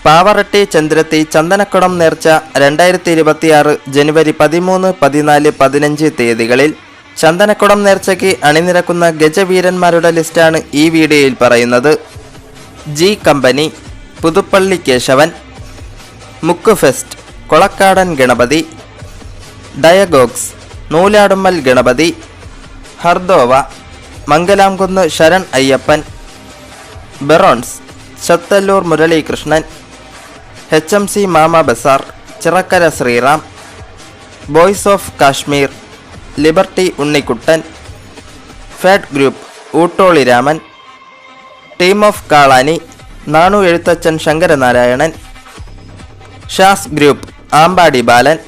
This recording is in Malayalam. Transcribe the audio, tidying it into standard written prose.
പാവറട്ടി ചന്ദ്രത്തി ചന്ദനക്കുടം നേർച്ച 2026 ജനുവരി 13, 14, 15 തീയതികളിൽ ചന്ദനക്കുടം നേർച്ചയ്ക്ക് അണിനിരക്കുന്ന ഗജവീരന്മാരുടെ ലിസ്റ്റാണ് ഈ വീഡിയോയിൽ പറയുന്നത്. G company, Puthuppally Kesavan, Mukku fest, Kolakkadan Ganapathy, ഡയഗോക്സ്, നൂലാടുമ്മൽ ഗണപതി, ഹർദോവ, മംഗലാംകുന്ന് ശരൺ അയ്യപ്പൻ, ബെറോൺസ്, Chathallur Muralikrishnan, HMC Mama bazaar, Chirakkara Sreeram, boys of Kashmir, liberty Unnikuttan, fat group Oottoli Raman, team of Kalani, Nanu Ezhuthachan Sankaranarayanan, ഷാസ് ഗ്രൂപ്പ് ആമ്പാടി ബാലൻ,